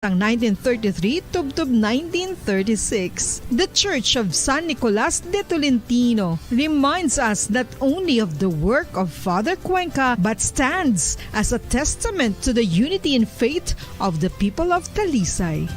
Ang 1933 tubtob 1936. The Church of San Nicolas de Tolentino reminds us not only of the work of Father Cuenca but stands as a testament to the unity and faith of the people of Talisay.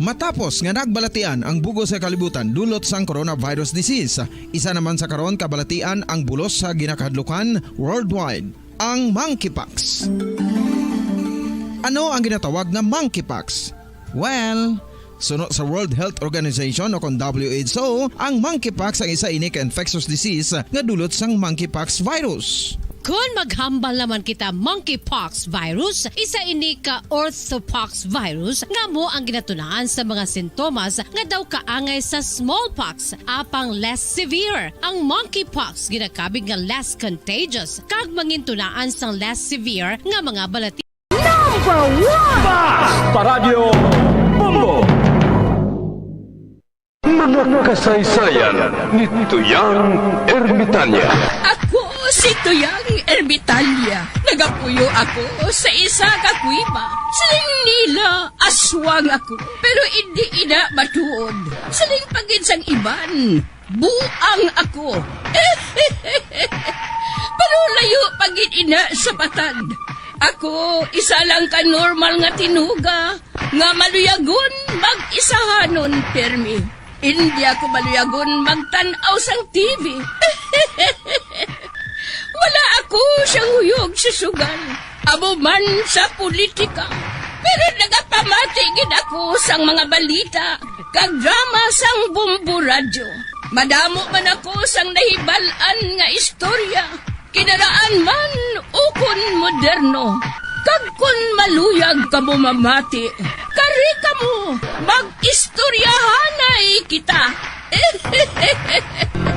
Matapos nga nagbalatian ang bugos sa kalibutan dulot sang coronavirus disease, isa naman sa karon kabalatian ang bulos sa ginakahadlukan worldwide, ang monkeypox. Ano ang ginatawag na monkeypox? Well, sunod sa World Health Organization o kung WHO, ang monkeypox ang isa ini ka infectious disease nga dulot sang monkeypox virus. Kung maghambal naman kita monkeypox virus, isa ini ka orthopox virus nga mo ang ginatunaan sa mga sintomas nga daw kaangay sa smallpox, apang less severe. Ang monkeypox ginakabig nga less contagious, kag mangintunaan sang less severe nga mga balati. Number 1! Basta Radio Bombo! Mga kasaysayan ni Tuyang Ermitanya. Ako si Tuyang Ermitanya. Nagapuyo ako sa isa ka kuiba. Siling nila, aswang ako. Pero hindi ina matuod. Siling pagin sang iban, buang ako. Pero layo pagin ina sa patad. Ako, isa lang ka normal nga tinuga. Nga maluyagon mag-isahanon permi. Hindi ako maluyagon magtanaw sang TV. Wala ako siyang huyog sa sugal. Amo man sa politika. Pero nagapamatigid ako sang mga balita. Kag drama sang Bombo Radio. Madamo man ako sang nahibalan nga istorya. Kinaraan man ukon moderno. Kag kun maluyag ka mo mamati, kari ka mo, mag-istoryahanay kita.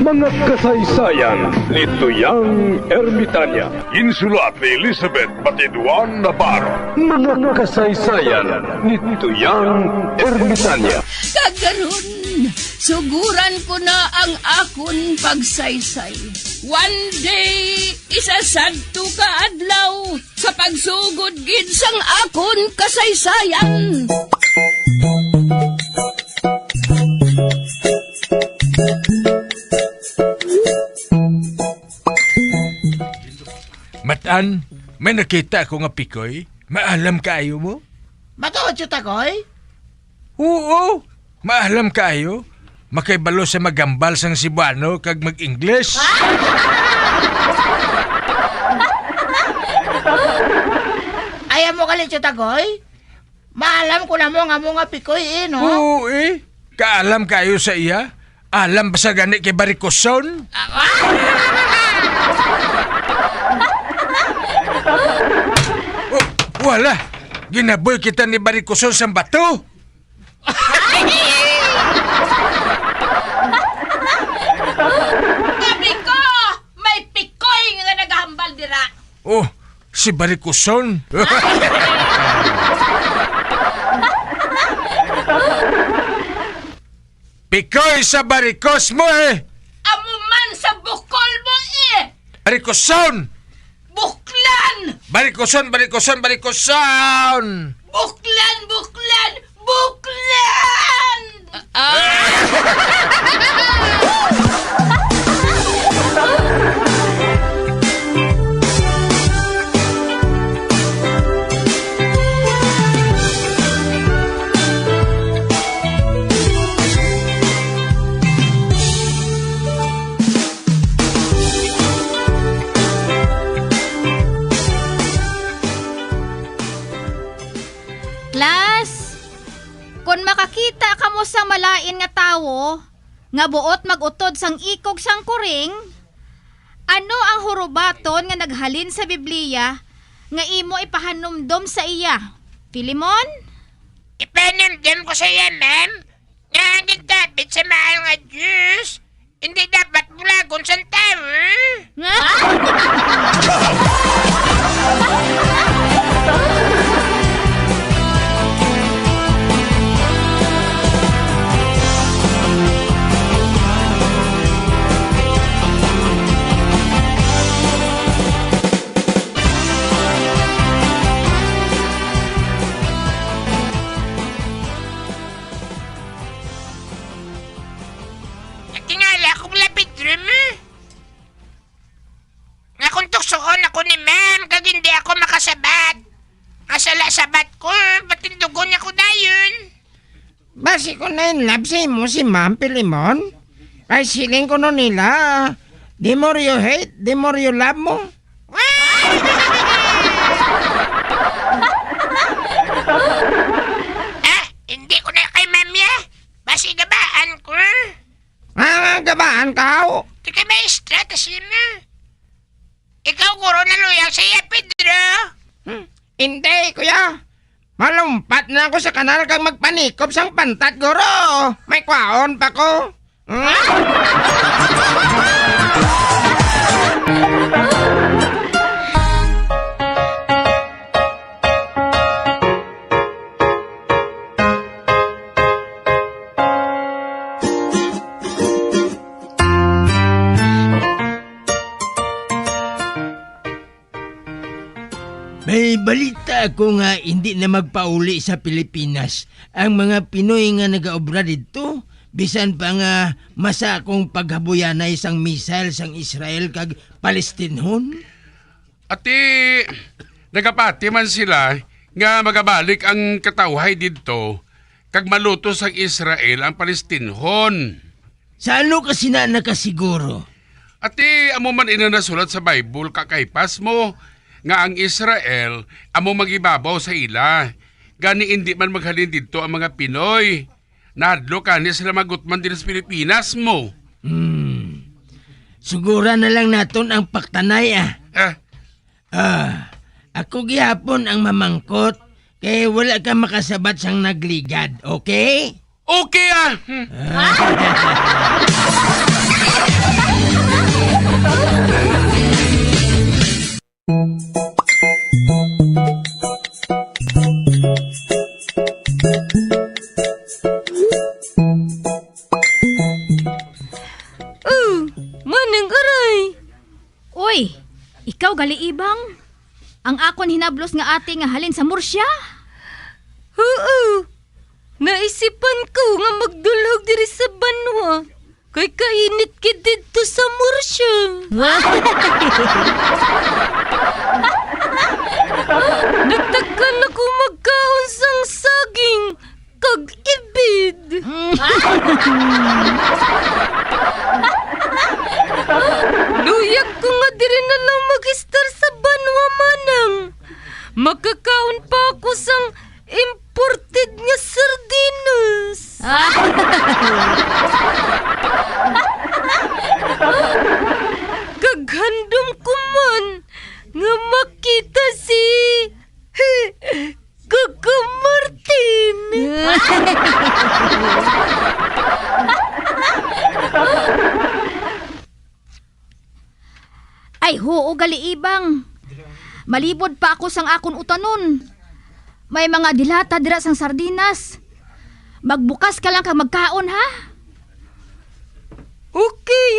Mga kasaysayan ni Tuyang Ermitanya. Insulat ni Elizabeth Batiduan Navarro. Mga kasaysayan ni Tuyang Ermitanya. Kagaron, suguran ko na ang akon pagsaysay. One day, isasadto ka adlaw sa pagsugod gid sang akon kasaysayan. Matan, may nakita ako nga pikoy. Maalam kaayo mo? Matuod siya takoy? Oo, maalam kaayo. Makaibalo sa magambal sang Cebuano kag mag-English. Ayaw mo kalit siya takoy? Maalam ko na mo nga pikoy no? Oo kaalam kayo sa iya. Alam ba sa gani kay Barikoson? Wala, ginaboy kita ni Barikoson sa bato. Gabi ko, may pikoy nga naghambal dira. Oh, si Barikoson. Pikoy sa Barikos mo Amo man sa bukol mo Barikoson! Buklan! Barikoson! Buklan! Klas, kung makakita ka mo sa malain nga tawo, nga buot magutod sang ikog sang kuring, ano ang hurubaton nga naghalin sa Biblia nga imo ipahanumdom sa iya? Filimon? Ipanamdam ko sa iya, ma'am, nga nagdabit sa mahal nga Diyos. Hindi dapat bulagon sa tao. Nga? kasi ko na in love sa imo si Ma'am Pilimon. Ay siling ko no nila. The more you hate, the more you love mo. Hindi ko na kay mamya. Basi gabaan ko. Gabaan ka? Di ka maestra, kasi na. Ikaw, guro na luyang siya, Pedro. Hindi, kuya. Malumpat na ako sa kanal kang magpanikop sang pantat, guro. May kwaon pa ko. May balita ako nga hindi na magpauli sa Pilipinas ang mga Pinoy nga nagaobra dito. Bisan pa nga masa akong paghabuyanay sang missile sang Israel kag Palestinhon. Ati, nagapati man sila nga magabalik ang katawhay dito kag maluto sang Israel ang Palestinhon. Sa ano kasi na nakasiguro? Ati, amo man ina nasulat sa Bible kakaypas mo nga ang Israel amo magibabaw sa ila. Gani hindi man maghalin dito ang mga Pinoy. Nadlo kani sila magutman din sa Pilipinas mo. Sugura na lang naton ang paktanay ako gihapon ang mamangkot kay wala ka makasabat sang nagligad, okay? Okay Manang aray! Uy, ikaw gali-ibang? Ang akon hinablos nga ate nga halin sa Murcia? Oo. Naisipan ko nga magdulog diri sa banwa. Kay kainit kid dito sa Murcia. Nagtagal ako magkaon sang saging kag ibid. Luyag ko nga diri na lang mag-star sa banwa manang. Makakaon pa ako sang imported nga sardinas. Kaghandom ko man nga makita si Kaka Martin. Ay, hoo gali-ibang. Malibod pa ako sang akon utanon. May mga dilata dira sang sardinas. Magbukas ka lang kag magkaon, ha? Okay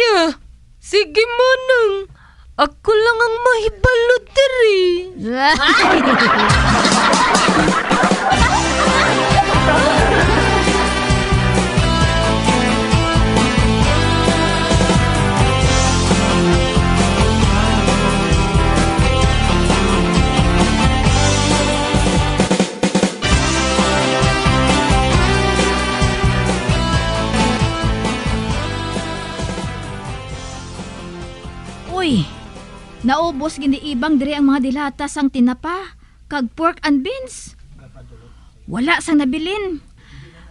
Sige manang. Ako lang ang mahibalot diri. Uy, naubos giniibang diri ang mga dilata sang tinapa kag pork and beans. Wala sang nabilin.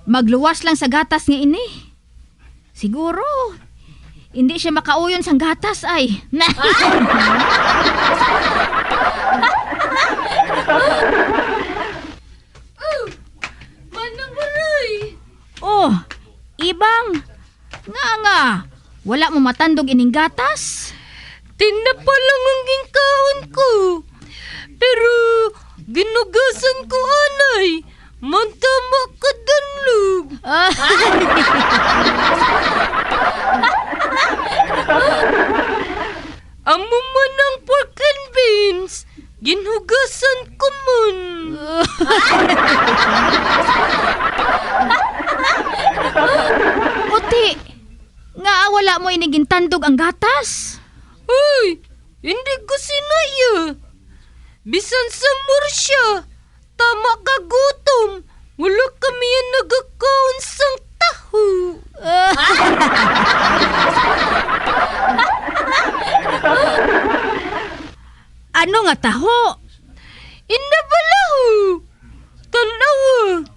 Magluwas lang sa gatas nga ini. Siguro, hindi siya makauyon sang gatas ay. Manang aray. Oh, ibang. Nga. Wala mo matandog ining gatas? Tinapa lang ang gingkaon ko. Pero ginugasan ko anay. Mantama ka danlog. Amo man ang pork and beans. Ginhugasan ko man. Uti, nga wala mo inigintandog ang gatas? Uy, hindi ko sinaya. Bisan sa Murcia, tama ka gutom. Wala kami yung nagakaon sang taho. Ano nga taho? Inabalaho. Tanawa.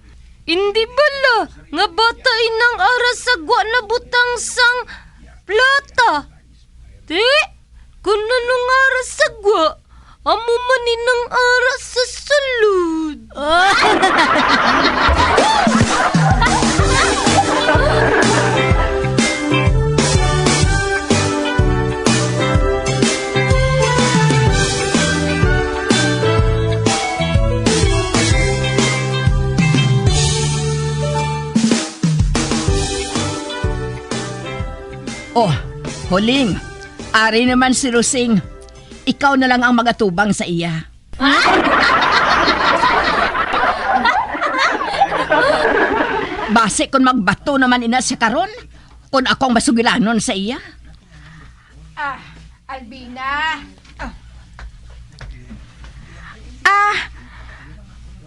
Hindi bala nga bata inang aras sa gwa na butang sang plata. Te, kung nanong aras sa gwa, amo man inang aras sa sulod. Oh, Huling, ari naman si Rosing. Ikaw na lang ang magatubang sa iya. Base kung magbato naman ina siya karon, kung akong masugilanon sa iya. Albina.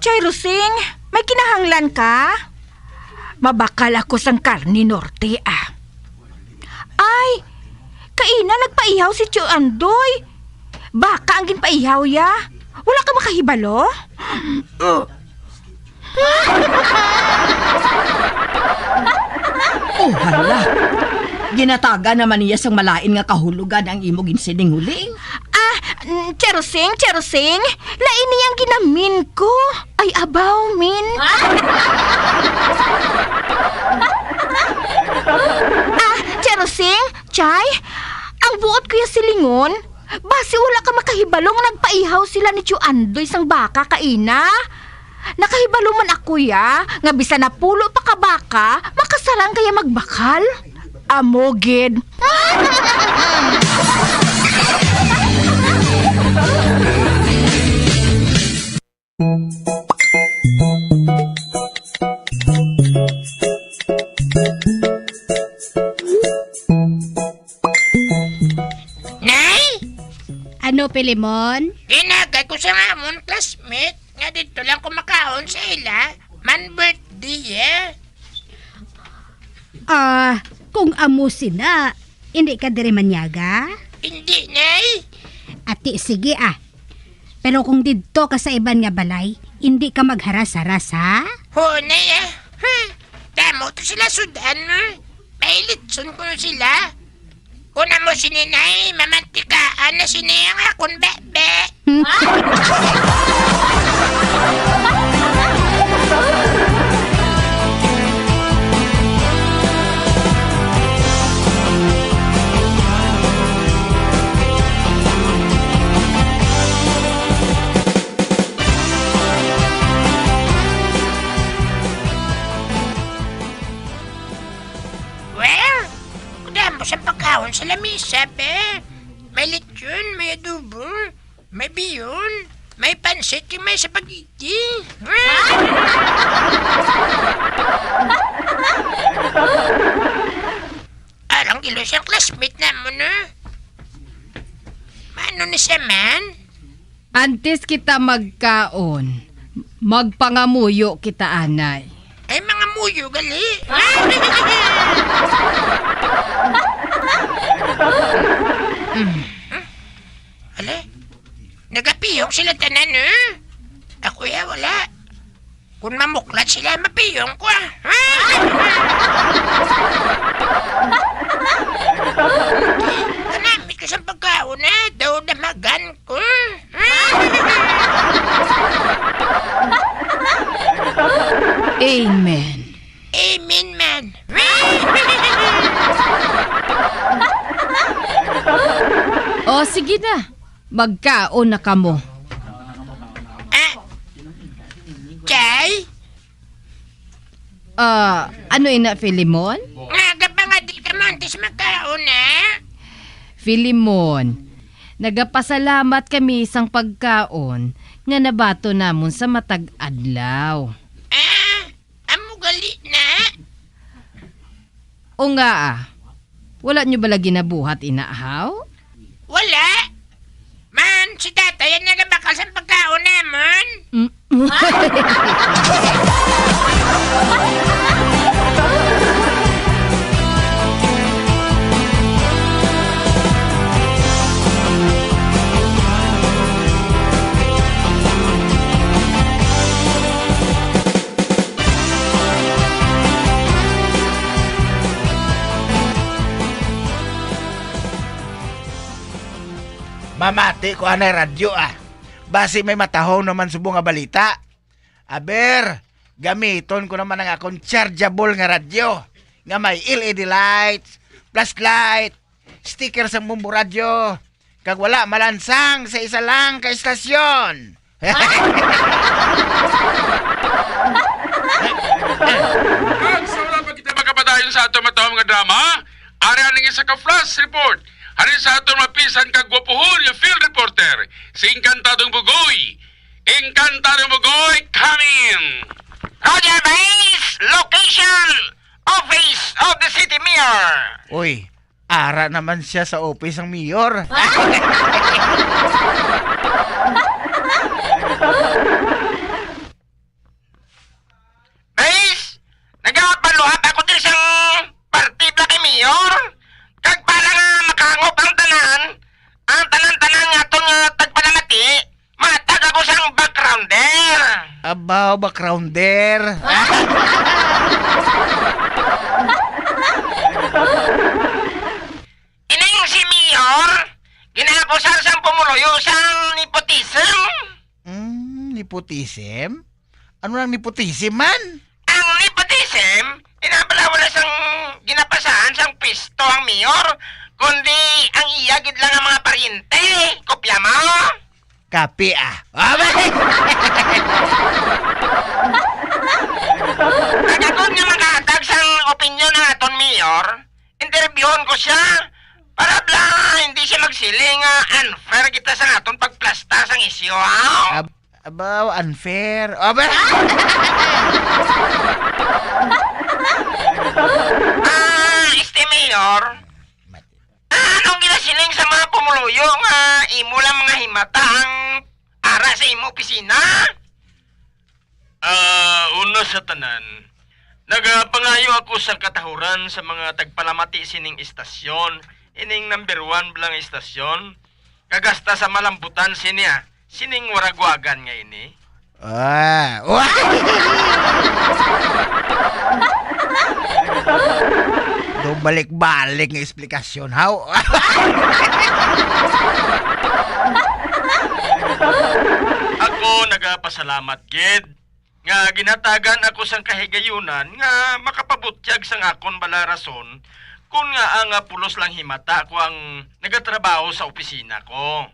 Chay Rosing, may kinahanglan ka? Mabakal ako sang karni norte Ay, kaina nagpaihaw si Tio Andoy. Baka ang ginpaihaw ya. Wala ka makahibalo? Oh, hala. Ginataga naman niya sang malain nga kahulugan ang imo ginsining Huling. Cherosing, lain niyang ginamin ko. Ay, abaw, min. Cherosing, Chay, ang buot ko yung silingon, basi wala ka makahibalong nagpaihaw sila ni Tio Andoy sang baka kaina. Nakahibalo man ako ya, nga bisa na pulo pa ka baka, makasarang kaya magbakal. Amogid. Nay? Ano, Pilimon? Inagay ko sa nga mong classmate nga dito lang kumakaon sa ila. Man birthday Kung amusin na, hindi ka dire manyaga? Hindi, Nay. Ati, sige Pero kung didto ka sa iban nga balay, hindi ka magharas-haras, ha? Ho, Nay Damo to sila sudan. Mailitson ko sila. Kuna mo sininay, mamantikaan na siniyang akong bebe. Sa pagkaon sa lamisa, be. May lechon, may adobo, may biyon, may pansit, may spaghetti. Arang ilo siyang classmate naman, Mano ni siya, man? Antes kita magkaon, magpangamuyo kita, anay. Ay, mga muyo, gali. Ala, nagapiyong sila tanan, Ako wala. Kung mamuklat sila, mapiyong ko, Kanamit ko sa pagkaon, daw damagan ko. Amen. Amen, man. O, sige na. Magkaon na kamo. Chay? Ano ina, Filimon? Nga pa nga di ka mantis magkaon, Filimon, nagapasalamat kami isang pagkaon nga nabato namon sa matag adlaw. Amo gali na? O nga wala nyo bala ginabuhat inaahaw? Wala. Man, si tatay yan nagabakal sa pagkaon naman. Mamati ko anay radyo Basi may matahong naman subong nga balita. Aber, gamiton ko naman ang akong chargeable nga radyo. Nga may LED lights, flashlight, sticker sa mumbo radyo. Kag wala malansang sa isa lang ka istasyon. Kag sa wala pa kita makapadayon sa ato matawang nga drama, ari aning isa ka flash report. Harin sa ato mapisan kag gwapuhon yung field reporter, si Encantadong Bugoy. Encantadong Bugoy, coming! Roger Base, location, office of the city mayor. Uy, ara naman siya sa office ng mayor. Base, nagapaluhat ako din sa partida kay mayor. Kag para nga makangop ang tanan nga itong tagpalamati, matag ako sang backgrounder. Abaw, backgrounder. Ining si mayor, ginakusar sang pumuluyo sang nepotism. Nepotism? Ano lang nepotism man? Ang nepotism, inabalawala sang ginapasahan sang pisto ang mayor, kundi ang iyagid lang ang mga paryente. Kopya mo? Kapi Agakon nga makahatag sang opinyon ng aton mayor, interviewon ko siya para bla hindi siya magsiling unfair kita sa aton pagplasta sang isyo. Abaw, unfair. Este mayor, anong ginasiling sa mga pumuluyo nga imo lang mga himata ang ara sa imo opisina? Una sa tanan, nagapangayo ako sa katahuran sa mga tagpalamati sining istasyon, ining number 1 blang istasyon, kagasta sa malambutan sining waragwagan nga ini. Do balik-balik ng eksplikasyon, how? Ako nagapasalamat, gid. Nga ginatagan ako sang kahigayunan nga makapabutyag sang akon bala rason kung nga ang pulos lang himata ko ang nagatrabaho sa opisina ko.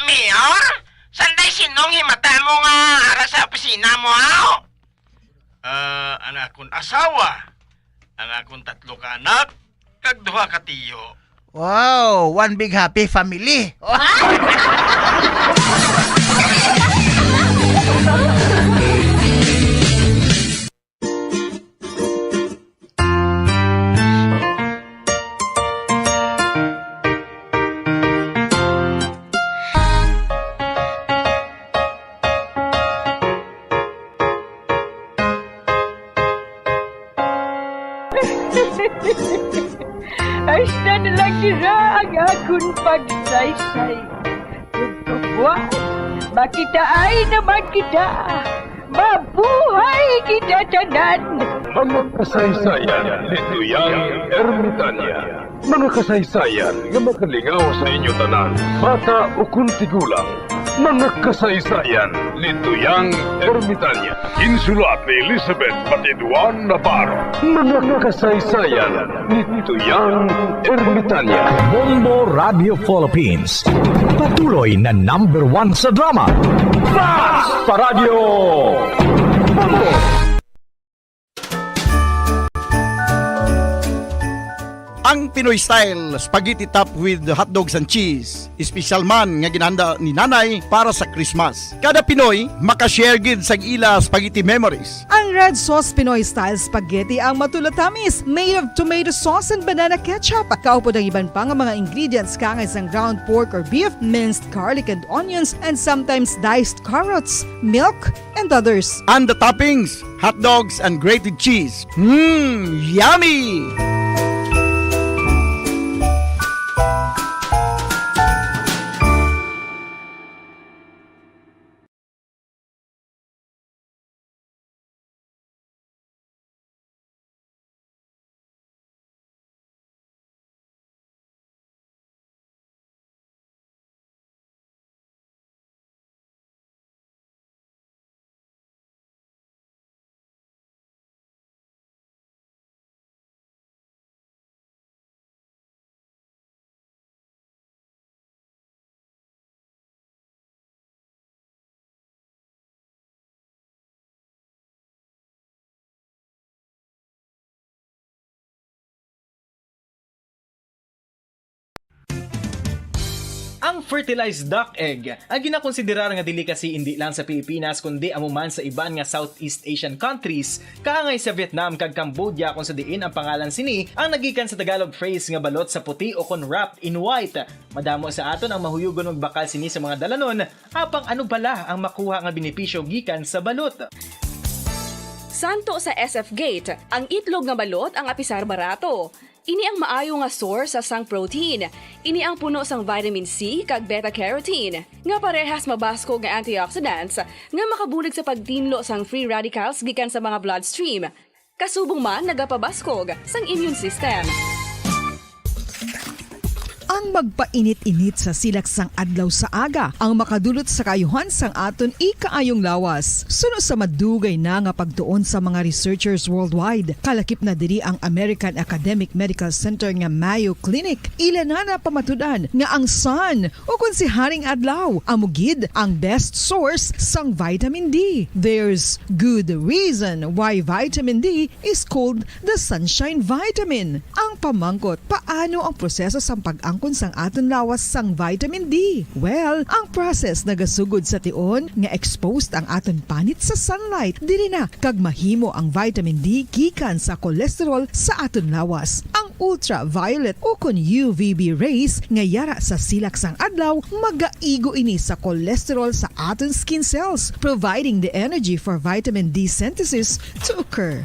Mayor? Sanday sinong himata mo nga ara sa opisina mo, Ang akon asawa, ang akon 3 ka anak, kag 2 ka tiyo. Wow, one big happy family. Hasta na lang sira ang akong pagsaysay. Pagkabuas, makitaan naman kita. Mabuhay kita tanan. Mga kasaysayan ni Tuyang Ermitanya. Mga kasaysayan nga makalingaw sa inyo tanan, bata o kuntigulang. Mga kasaysayan ni Tuyang Ermitanya. Insulat ni Elizabeth Batiduan Navarro. Mga kasaysayan ni Tuyang Ermitanya. Bombo Radio Philippines. Patuloy na number 1 sa drama. Fast pa Radio! Ang Pinoy style spaghetti top with hot dogs and cheese. Special man nga ginhanda ni nanay para sa Christmas. Kada Pinoy makashare gid sa ila spaghetti memories. Ang red sauce Pinoy style spaghetti ang matulatamis made of tomato sauce and banana ketchup. Kaupod ang iban pang mga ingredients kangay sang ground pork or beef, minced garlic and onions, and sometimes diced carrots, milk, and others. And the toppings, hot dogs and grated cheese. Yummy! Ang fertilized duck egg ang ginakonsiderar nga delicacy hindi lang sa Pilipinas kundi amuman sa iban nga Southeast Asian countries kaangay sa Vietnam kag Cambodia kung sa diin ang pangalan sini ang nagikan sa Tagalog phrase nga balot sa puti o kon wrapped in white. Madamo sa aton ang mahuyugon magbakal sini sa mga dalanon apang ano bala ang makuha nga benepisyo gikan sa balot. Santo sa SF Gate, ang itlog nga balot ang apisar barato. Ini ang maayo nga source sa sang protein. Ini ang puno sang vitamin C kag beta-carotene. Nga parehas mabasko nga antioxidants nga makabulig sa pagtinlo sang free radicals gikan sa mga bloodstream. Kasubong man nagapabaskog sang immune system. Ang magpainit-init sa silaksang adlaw sa aga ang makadulot sa kayuhan sang aton ikaayong lawas. Suno sa madugay na nga pagtuon sa mga researchers worldwide, kalakip na diri ang American Academic Medical Center nga Mayo Clinic. Ilan na pamatudan nga ang sun o kung si Haring Adlaw amugid ang best source sang vitamin D. There's good reason why vitamin D is called the sunshine vitamin. Ang pamangkot, paano ang proseso sang pag-angkon sang aton lawas sang vitamin D? Well, ang process nagasugod sa tion nga exposed ang aton panit sa sunlight dili na kag mahimo ang vitamin D gikan sa cholesterol sa aton lawas. Ang ultraviolet o kon UVB rays nga yara sa silak sang adlaw magaigo ini sa cholesterol sa aton skin cells, providing the energy for vitamin D synthesis to occur.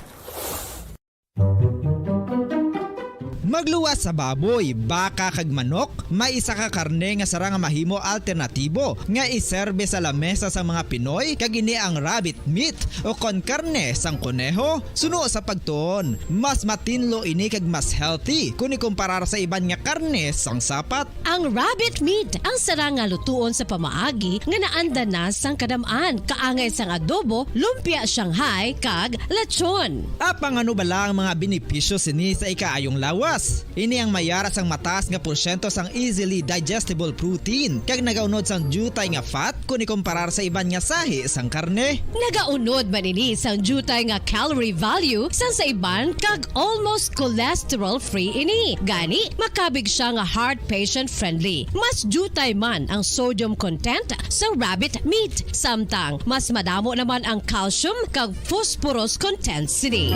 Magluwas sa baboy, baka kag manok, may isa ka karne nga sara nga mahimo alternatibo nga iserbe sa lamesa sa mga Pinoy kag ini ang rabbit meat o kon karne sang kuneho. Suno sa pagtuon, mas matinlo ini kag mas healthy kung ikumparar sa iban nga karne sang sapat. Ang rabbit meat ang sara nga lutuon sa pamaagi nga naanda na sang kadamaan kaangay sang adobo, lumpia Shanghai kag lechon. Apang ano bala ang mga benepisyo sini sa ikaayong lawas? Ini ang mayara sang mataas nga porsyento sang easily digestible protein kag nagaunod sang jutay nga fat kung ikumparar sa iban nga sahi sang karne. Nagaunod man ini sang jutay nga calorie value sang sa iban kag almost cholesterol free ini. Gani makabig siya nga heart patient friendly. Mas jutay man ang sodium content sa rabbit meat samtang mas madamo naman ang calcium kag phosphorus content sini.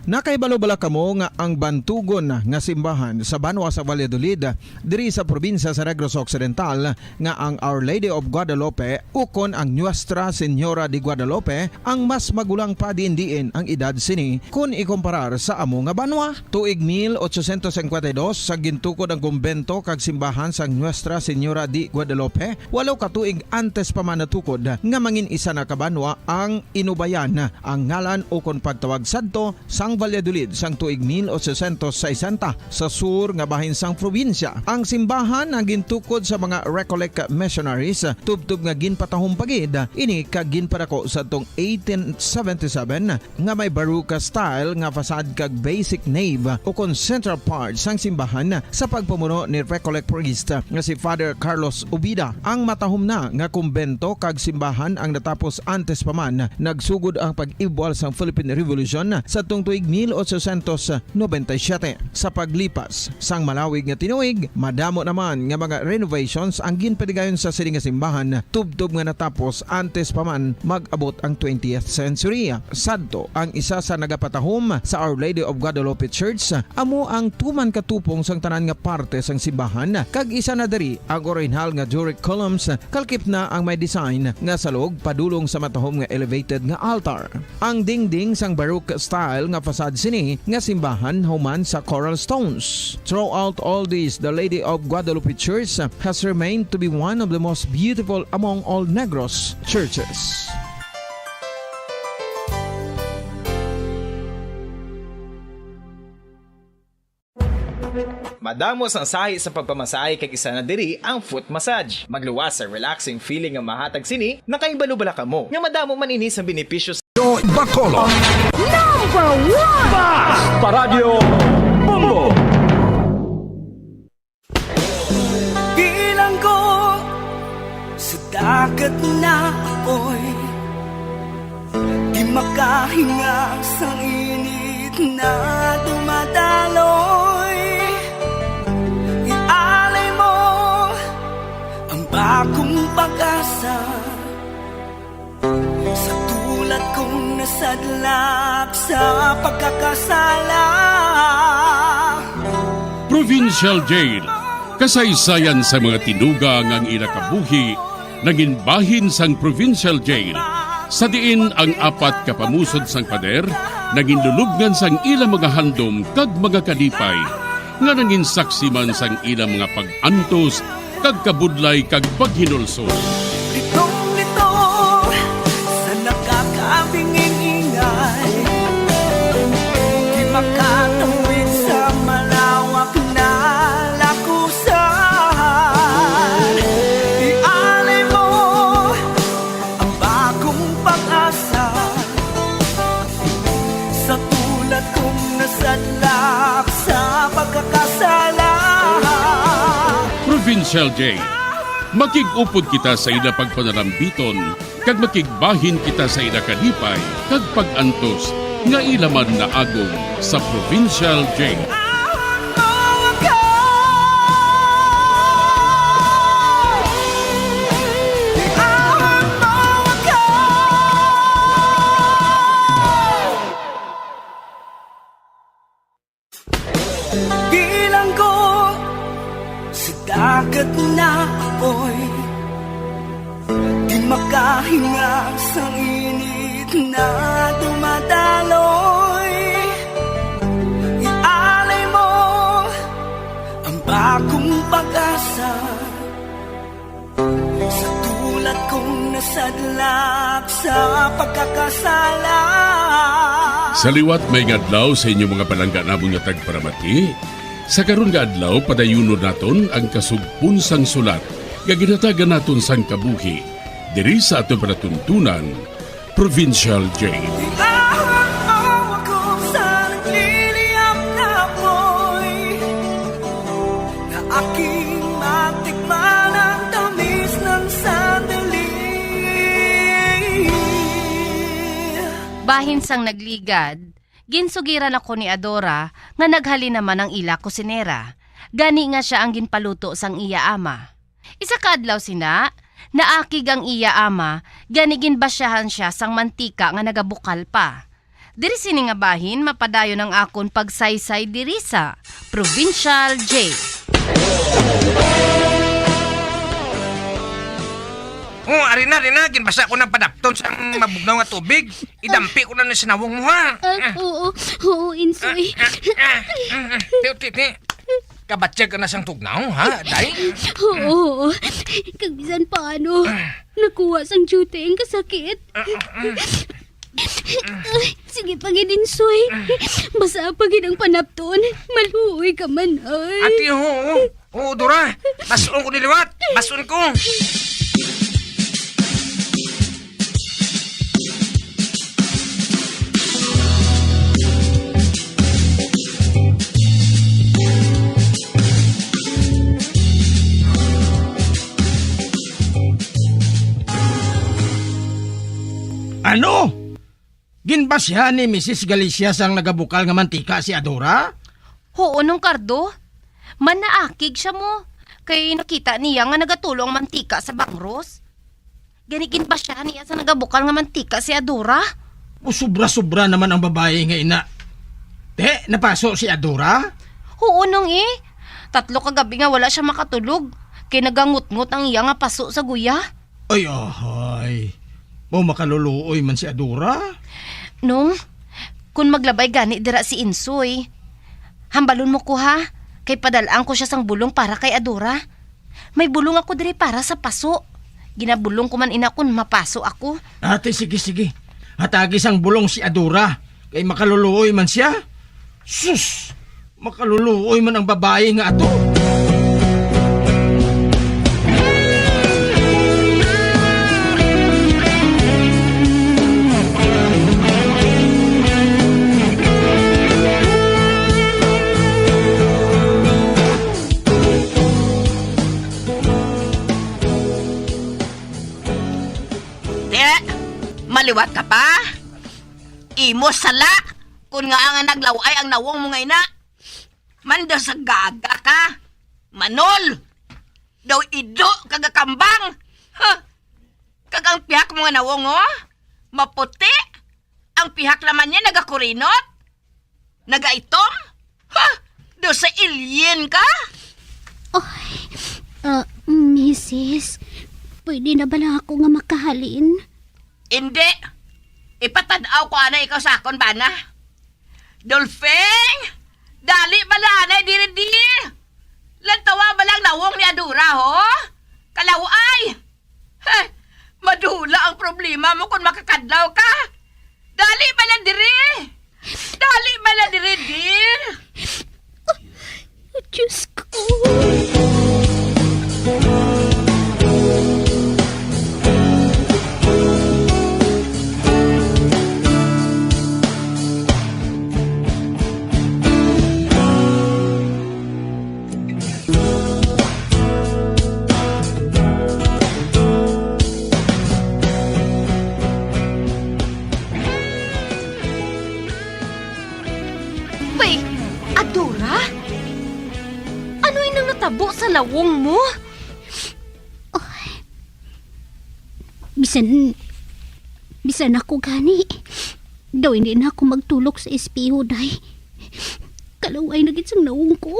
Nakaibalo-bala kamo nga ang bantugon nga simbahan sa Banwa sa Valladolid diri sa probinsya sa Negros Occidental nga ang Our Lady of Guadalupe ukon ang Nuestra Señora de Guadalupe ang mas magulang pa diin ang edad sini kung ikumparar sa amo nga banwa. Tuig 1852 sa gintukod ang kumbento kag simbahan sang Nuestra Señora de Guadalupe, walo ka tuig antes pa man natukod nga mangin isa na ka banwa ang inubayan ang ngalan ukon pagtawag sadto sang sang Valladolid sang tuig 1860 sa sur nga bahin sang probinsya. Ang simbahan ang gintukod sa mga Recollect missionaries tubtub nga ginpatahong pagid ini kag ginpadako sa tong 1877 nga may baruka style nga fasad kag basic nave o kon central part sang simbahan sa pagpamuno ni Recollect priest nga si Father Carlos Ubida. Ang matahom na nga kumbento kag simbahan ang natapos antes pa man nagsugod ang pag-ibwal sang Philippine Revolution sa tong tuig 1897. Sa paglipas sang malawig nga tinuig, madamo naman nga mga renovations ang ginpadigayon sa sini nga simbahan tubtob nga natapos antes pa man mag-abot ang 20th century. Sadto ang isa sa nagapatahom sa Our Lady of Guadalupe Church amo ang tuman katupong sang tanan nga parte sang simbahan kag isa na diri ang original nga Doric columns kalkip na ang may design nga salog padulong sa matahom nga elevated nga altar. Ang dingding sang Baroque style nga fasad sini nga simbahan human sa coral stones. Throughout all this, the Lady of Guadalupe Church has remained to be one of the most beautiful among all Negros churches. Madamos ang sahi sa pagpamasahe kay isa na diri ang foot massage. Magluwas sa relaxing feeling nga mahatag sini, nakaibalo-bala ka mo. Nga madamo man ini sa benepisyo sa Bacolod. Number 1! Fast Paradyo Bumbo. Bilang ko sa dagat na apoy, di makahinga sa init na dumadaloy. Ialay mo ang bagong pag-asa sa tulad kong nasadlak sa pagkakasala. Provincial Jail, kasaysayan sa mga tinugang ang inakabuhi, naging bahin sang Provincial Jail. Sa diin ang apat kapamusod sang pader, naging lulubngan sang ilang mga handom kag mga kadipay, nga naging saksi man sang ilang mga pag-antos, kag kabudlay kag paghinulsol. Litong-lito sa nakakabinging ingay, di makatawid sa malawak na lakusan. Ialay mo ang bagong pag-asa sa tulad kong nasadlak sa pagkakasala. Provincial Jail, makig-upod kita sa ila pagpanarambiton, kag makigbahin kita sa ila kalipay, kag pag-antos, nga ilaman na agong sa Provincial Jail. Bilang ko sa dagat na apoy, di makahinga sa init na dumadaloy. Ialay mo ang bagong pag-asa sa tulad kong nasadlak sa pagkakasala. Sa liwat may ngadlaw sa inyong mga palangga namong nga tagparamati. Sa karon nga adlaw padayunon naton ang kasugpon sang sulat nga ginatagan naton sang kabuhi diri sa atong panatuntunan, Provincial Jail. Aking matikman ang tamis ng sandali. Bahin sang nagligad, ginsugiran ako ni Adora nga naghalin naman ang ila kusinera. Gani nga siya ang ginpaluto sang iya ama. Isa kadlaw sina, naakig ang iya ama, gani ginbasyahan siya sang mantika nga nagabukal pa. Diri sini nga bahin, mapadayon ang akon pagsaysay diri sa Provincial Jail. Oh, arina, ginbasa ko ng padapton sa mabugnaw nga tubig. Idampi ko na ng sinawong mo, ha? Oo, Insoy. Titi, kabatsyag ka na sang tugnaw, ha, day? Oo, kagbisan paano, nakuha sang duty ang kasakit. Sige pagid Insoy. Basa pagid ang panapton. Maluoy ka man ay. Ati, oo, Dora. Basun ko niliwat. Basun ko. Ano? Ginbasya ni Mrs. Galicia sang nagabukal nga mantika si Adora? Oo, nung Kardo. Manaakig siya mo. Kay nakita niya nga nagatulong ang mantika sa bangros. Ganigin ba siya niya sa nagabukal nga mantika si Adora? O sobra-sobra naman ang babae nga ina. Te, napaso si Adora? Oo, nung 3 kagabi nga wala siya makatulog. Kay nagangut-ngut ang iya nga paso sa guya. Ay, ahay. Mo makaluluoy man si Adora? Nung, kung maglabay gani dira si Insoy, hambalon mo ko ha, kay padalaan ko siya sang bulong para kay Adora. May bulong ako diri para sa paso. Ginabulong ko man ina kun mapaso ako. Ate, sige. Hatagi sang bulong si Adora, kay makaluluoy man siya. Sus! Makaluluoy man ang babae nga ato. Maliwat ka pa? Imo sala kung nga ang naglaway ang nawong mo ngay na. Mando sa gaga ka. Manol! Daw ido kagakambang. Kagang pihak mo nga nawong maputi. Ang pihak naman niya nagakurinot. Nagaitom. Daw sa alien ka. Mrs. Pwede na ba lang ako nga makahalin? Hindi. Ipatanaw ko anay ikaw sa akon ba na? Dolphing! Dali bala anay diri. Lantawa ba lang nawong ni Adora Kalaway! Madula ang problema mo kung makakadlaw ka. Dali bala diri. Dali bala diri, dear. Diyos ko. Tabo sa lawong mo? Bisan ako gani. Daw hindi na ako magtulog sa espeho, day. Kalaway na gitsang nawong ko.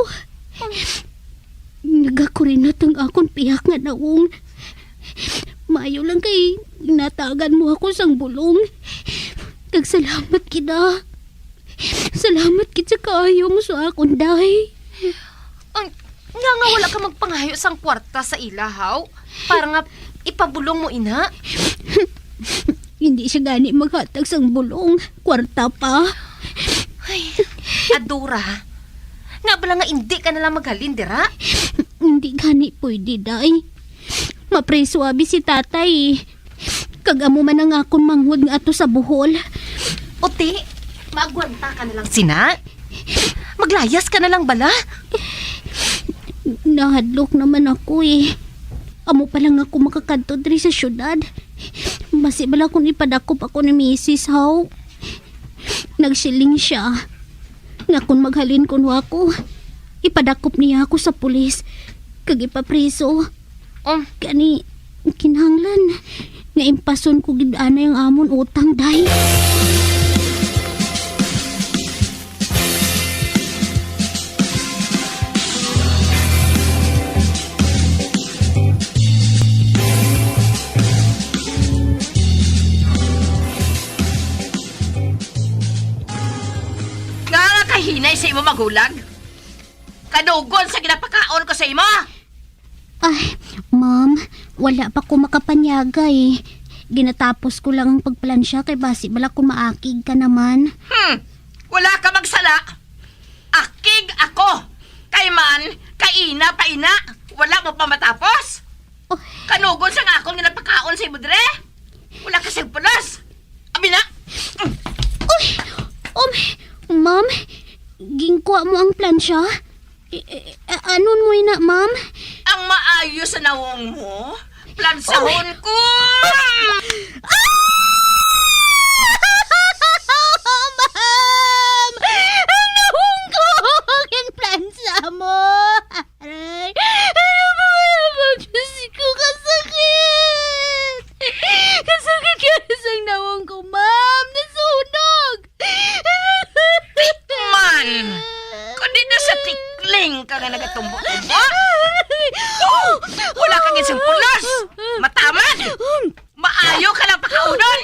Nagakurinot ang akong piyak nga nawong. Mayo lang kay natagan mo ako sang bulong. Kagsalamat kita. Salamat kita kaayo mo sa akong, day. Nga wala ka magpangayo sang kwarta sa ilahaw para nga ipabulong mo ina. Hindi siya gani maghatag sang bulong. Kwarta pa. Ay, Adora, nga bala nga hindi ka nalang maghalin dira? Hindi gani pwede, day. Mapreso abi si tatay. Kagamo man ang akong manghud nga ato sa buhol. Ote, maagwanta ka nalang sina? Maglayas ka nalang bala? Nahadlok naman ako Amo pa lang ako makakadto diri sa syudad. Basi bala kung ipadakop ako ni Mrs. How. Nagsiling siya. Nga kung maghalin kuno ako, ipadakop niya ako sa pulis. Kag ipapreso. Kani, kinahanglan. Nga impason ko gid-ana yung amon utang, day. Hinay sa imo magulag? Kadugon sa ginapakaon ko sa imo? Ay, ma'am, wala pa ko makapanyagay. ginatapos ko lang ang pagplansya kay basi bala kung maakig ka naman. Wala ka magsala. Akig ako. Kay man, kaina pa ina. Wala mo pa matapos. Kanugon sa nga akong ginapakaon sa ibudre. Wala ka siyang pulos. Abi na. Ma'am, gingkuha mo ang plansya? Anon mo ina, ma'am? Ang maayos sa nawong mo, plansahon ko. Ma'am! Ang nawong ko! Ang plansa mo! Aray! Ano ba Diyos ko? Kasakit! Kasakit ka isang nawong ko, ma'am! Nasunog! Man! Kundi na sa tikling ka nga nagatumbo-tumbo. Wala kang isang pulos. Mataman. Maayo ka lang pakaunon.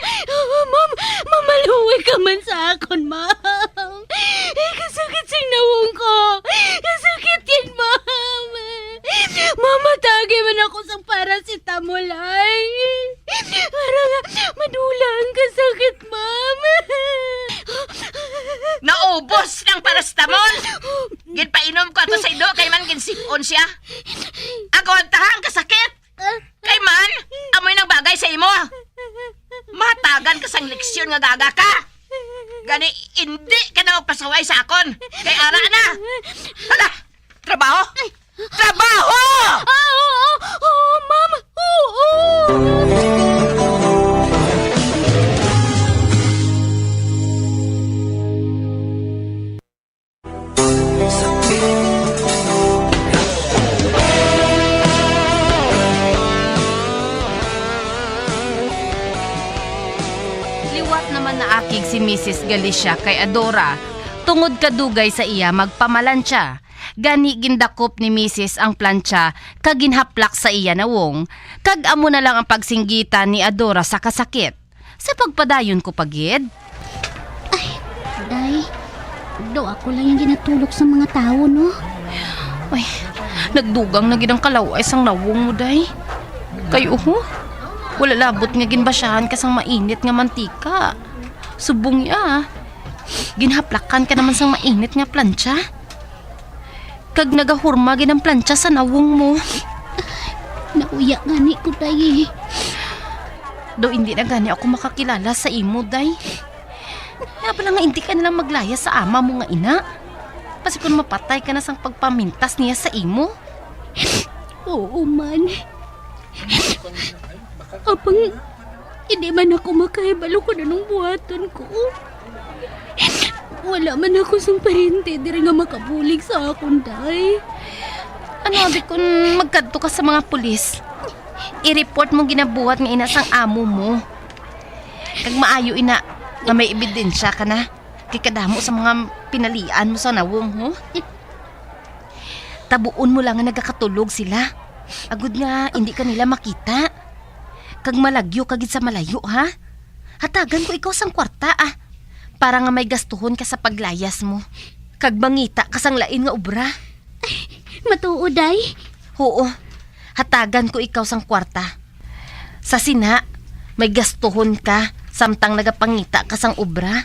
Ma'am, mamaluwi ka man sa akon, ma'am. Kasakit siyang nawong ko. Kasakit yan, ma'am. Mamatagi man ako sa paracetamol ay. Para madula ang kasakit, ma'am. Naubos ng paracetamol. Ginpainom ko ato sa ido kay man ginsipon siya. Ako ang tahang kasakit. Kay man, amoy ng bagay sa imo. Matagan ka sang leksyon nga gaga ka. Gani, hindi ka na magpasaway sa akon. Kay ara na. Hala, trabaho? Trabaho! Ma'am. Liwat naman na akig si Mrs. Galicia kay Adora, tungod kadugay sa iya magpamalansya. Gani gindakop ni Mrs. ang plancha kag ginhaplak sa iya nawong, kag amo na lang ang pagsinggitan ni Adora sa kasakit. Sa pagpadayon ko pagid. Day, do ako lang yung ginatulog sa mga tao, no? Ay, nagdugang na gid ang kalaway sang nawong mo, day. Kayo wala labot nga ginbasyahan ka sang mainit nga mantika. Subong ya. Ginhaplakan ka naman sang mainit nga plancha. Kag nagahurma gid ang plancha sa nawong mo. Nauya gani ko, day. Do hindi na gani ako makakilala sa imo, day. Kaya pala nga hindi ka nalang maglaya sa ama mo nga ina. Pasi kung mapatay ka na sang pagpamintas niya sa imo. Oo man. Apang hindi man ako makahibalo ko na nung buhaton ko. Wala man ako sang parente diri nga makabulig sa akong, day. Ano abi kung magkadto ka sa mga pulis? I-report mo ginabuhat nga ina sang amo mo. Kag maayo ina nga may ebidensya ka na. Kay kadamo sa mga pinalian mo sa nawong, ho? Tabuon mo lang nga nagakatulog sila. Agud nga hindi ka nila makita. Kag malagyo kagid sa malayo, ha? Hatagan ko ikaw sang kwarta, para nga may gastuhon ka sa paglayas mo. Kag mangita ka sang lain nga obra. Matuod, day? Oo. Hatagan ko ikaw sang kwarta. Sa sina, may gastuhon ka samtang nagapangita ka sang obra.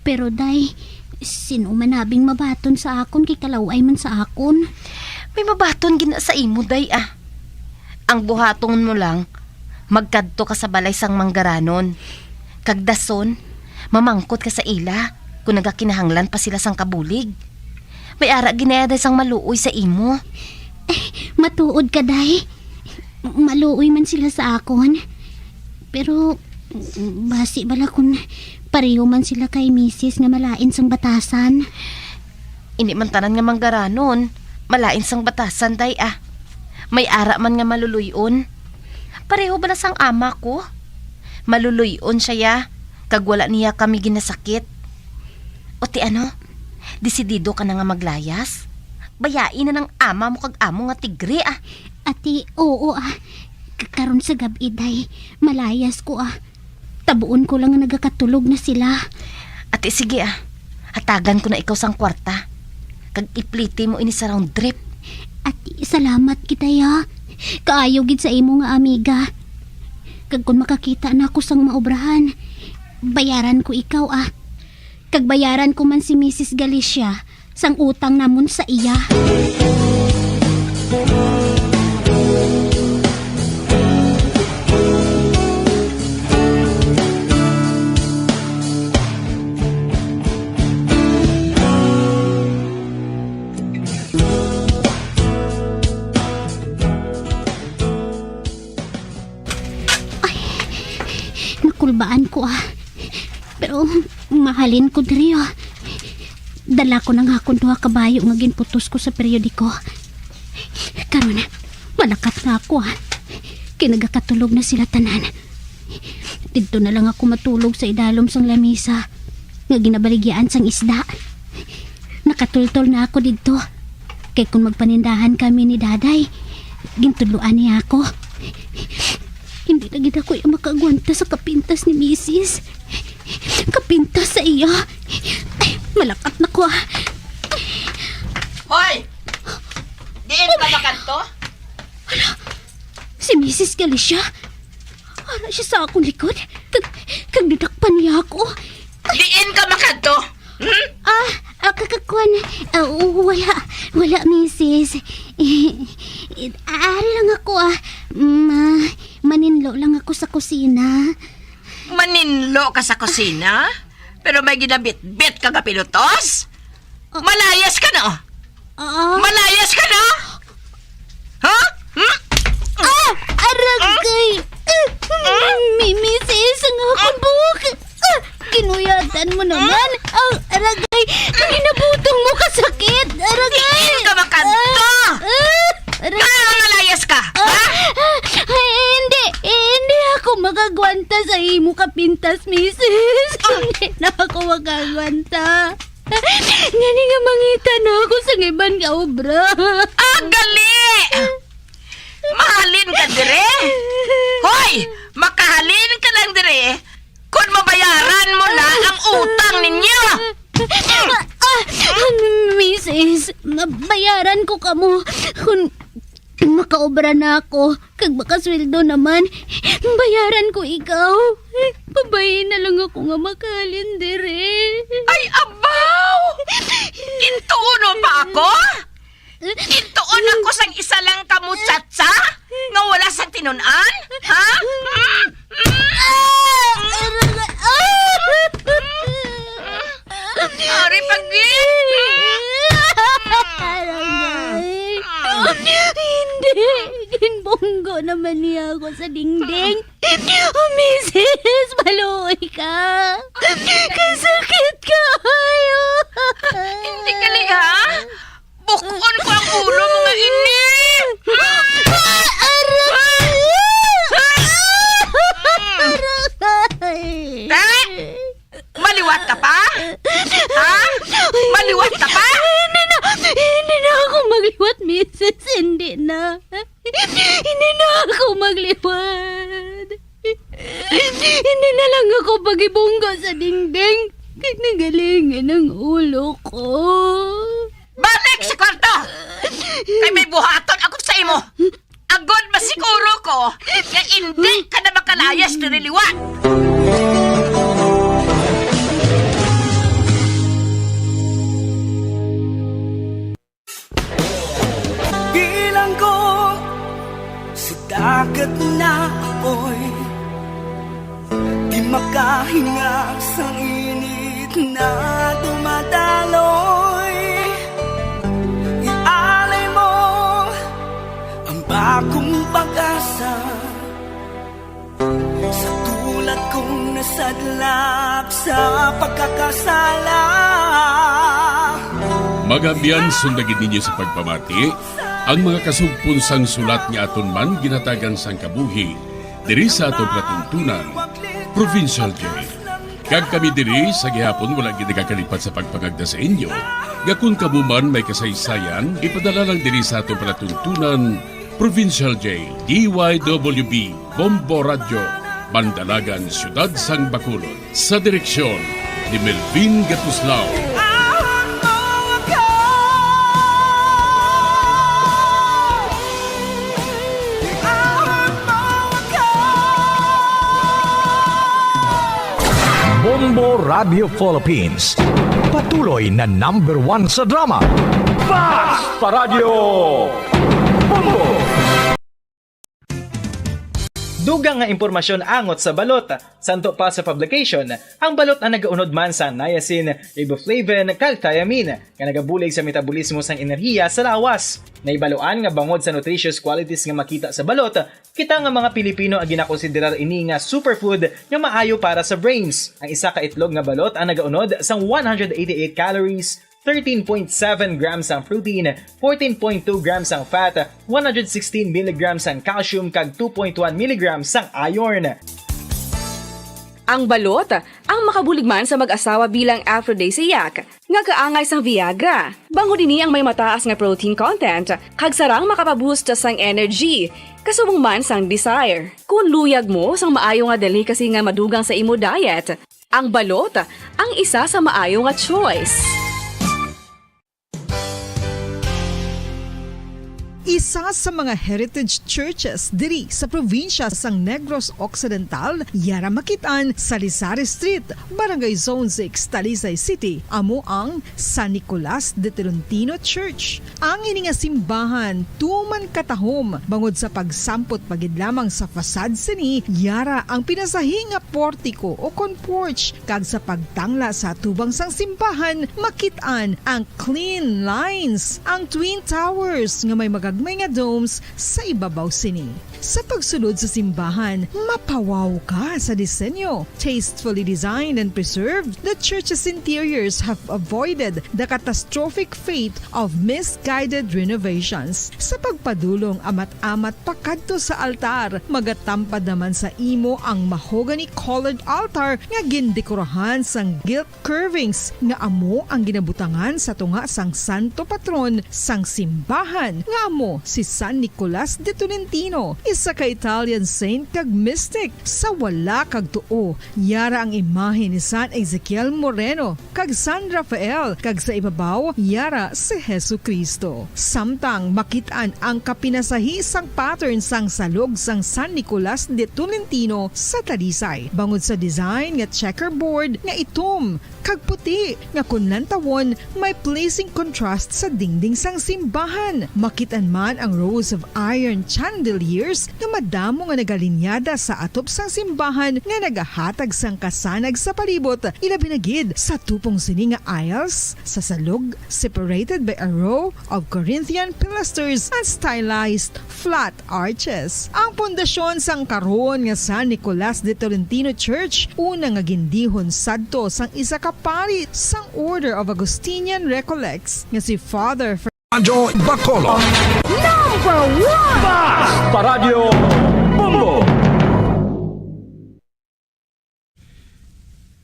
Pero, day, sino man habing mabaton sa akon kay kalaway man sa akon? May mabaton gina sa imo, day, Ang buhaton mo lang, magkadto ka sa balay sang manggaranon. Kag dason, mamangkot ka sa ila kung nagakinahanglan pa sila sang kabulig. May ara ginaya sang maluoy sa imo. Matuod ka, day. Maluoy man sila sa akon. Pero basi bala kung pareho man sila kay misis nga malain sang batasan. Hindi man tanan nga manggaranon, malain sang batasan, day, May ara man nga maluluyon. Pareho bala sang ama ko. Maluluyon siya ya, kag wala niya kami ginasakit. O ti ano, desidido ka na nga maglayas? Bayain na ng ama mo kag amo nga tigre, Ati, oo, karon sa gabi, day, malayas ko, Tabuon ko lang nga nagakatulog na sila. Ati, sige, hatagan ko na ikaw sang kwarta. Kag ipliti mo ini sa round trip. Ati, salamat kita, ya. Kaayo gid sa imo nga amiga. Kag kung makakita na ako sang maobrahan, bayaran ko ikaw Kag bayaran ko man si Mrs. Galicia sang utang namon sa iya. Nakulbaan ko Pero mahalin ko diri Dala ko nang hakon 2 kabayo nga ginputos ko sa periodiko. Karon malakat na ako Kinagakatulog na sila tanan. Dito na lang ako matulog sa idalom sang lamisa nga ginabaligyan sang isda. Nakatultol na ako dito. Kay kung magpanindahan kami ni Daday, gintuluan niya ako. Hindi na gid ako makagwanta sa kapintas ni Mrs. Kapintas sa iya. Ay, malakat na ko Hoy! Diin ka makanto? Si Mrs. Galicia. Ara siya sa akong likod. Kag didakpan niya ako. Diin ka makanto? Kakakwan. Wala, Mrs. Ari lang ako maninlo lang ako sa kusina. Maninlo ka sa kusina? Pero may ginabit-bit ka ka pinutos? Malayas ka na? Malayas ka na? Ha? Aragay! Mrs. ang akong buhok! Kinuyatan mo naman! Aragay! Kinabutong mo kasakit! Aragay! Diin ka makanto! Malayas ka! Hindi ako magagwanta sa imo kapintas, Mrs. Hindi na ako magagwanta. Ngani nga mangita na ako sa iban nga obra. Gali! Mahalin ka dire? Hoy! Makahalin ka lang dire kung mabayaran mo na ang utang ninyo! Mrs. Bayaran ko kamo kung makaobra na ako. Kag makasweldo naman, bayaran ko ikaw. Pabayin na lang ako nga makahalin dire. Ay, abaw! Intuuno pa ako? Intuon ako sa isa lang kamutsatsa? Nga wala sa tinunan? Ha? Ari pagi! Hindi. Ginbonggo naman niya ako sa dingding. Mrs. Maluoy ka. Kasakit ka. Hindi ka liha? Bukon ko ang ulo mga ini! Maliwat ka pa? Ha? Maliwat ka pa? Hindi na ako magliwat, Mrs. Hindi na ako magliwat. Hindi na lang ako pag-ibunggo sa dingding. Kaya nagalingan ang ulo ko. Balik sa kwarto! Kay may buhaton ako sa imo. Agod masiguro ko na hindi ka na makalayas na niliwat. Bilang ko sa dagat na apoy, di makahinga sa init na dumadaloy. Ialay mo ang bagong pag-asa sa tulad kong nasadlak sa pagkakasala. Magabian sundagin ninyo sa pagpamati ang mga kasugpon sang sulat ni aton man ginatagan sang kabuhi diri sa aton platuntunan, Provincial J. Kag kami diri sa gihapon wala gid nagakalipat sa pagpangagda sa inyo. Gakun kamo man may kasaysayan, ipadala lang diri sa aton platuntunan, Provincial J, DYWB, Bombo Radio, Bandalagan, Siyudad sang Bacolod, sa direksyon ni Melvin Gatuslao. Bombo Radio Philippines. Patuloy na #1 sa drama. Fast Radio Bombo! Dugang nga impormasyon angot sa balot. Santo pa sa publication, ang balot ang nagaunod man sa niacin, riboflavin, kag thiamine, nga nagabulig sa metabolismo sang enerhiya sa lawas. Naibaloan nga bangod sa nutritious qualities nga makita sa balot, kita nga mga Pilipino ang ginakonsiderar ini nga superfood nga maayo para sa brains. Ang isa ka itlog nga balot ang nagaunod sang 188 calories, 13.7 grams ang protein, 14.2 grams ang fat, 116 mg ang calcium kag 2.1 mg ang iron. Ang balot, ang makabuligman sa mag-asawa bilang aphrodisiac, nga kaangay sang Viagra. Bango din ang may mataas nga protein content, kag sarang makapaboost sang energy, kasubong man sang desire. Kung luyag mo sang maayo nga delicacy nga madugang sa imo diet, ang balot, ang isa sa maayo nga choice. Isa sa mga heritage churches diri sa probinsya sang Negros Occidental, yara makitaan sa Rizal Street, Barangay Zone 6, Talisay City, amo ang San Nicolas de Tolentino Church. Ang ini nga simbahan tuman katahom bangod sa pagsampot pagid lamang sa fasad sini, yara ang pinasahi nga portiko o kon porch, kag sa pagtangla sa tubang sang simbahan makitaan ang clean lines, ang twin towers nga may magagmay nga domes sa ibabaw sini. Sa pagsulod sa simbahan, mapawaw ka sa disenyo. Tastefully designed and preserved, the church's interiors have avoided the catastrophic fate of misguided renovations. Sa pagpadulong amat-amat pakadto sa altar, magatampad naman sa imo ang mahogany colored altar nga gindekorahan sang gilt curvings nga amo ang ginabutangan sa tunga sang santo patron sang simbahan nga amo si San Nicolas de Tolentino, isa ka Italian saint kag mystic. Sa wala kag tuo, yara ang imahe ni San Ezekiel Moreno kag San Rafael, kag sa ibabaw yara si Hesu Kristo. Samtang makitaan ang kapinasahi sang pattern sang salog sang San Nicolas de Tolentino sa Talisay, bangod sa design nga checkerboard nga itom kag puti nga kunlantawon may pleasing contrast sa dingding sang simbahan. Makitan man ang rows of iron chandeliers nga madamo nga nagalinyada sa atop sang simbahan nga nagahatag sang kasanag sa palibot, ilabi na gid sa tupong sini nga aisles sa salog, separated by a row of Corinthian pilasters and stylized flat arches. Ang pundasyon sang karon nga San Nicolas de Tolentino Church una nga gindihon sadto sang isa ka pari sang Order of Augustinian Recollects nga si Father Radyo Bacolod. #1 Fast Radio Bombo!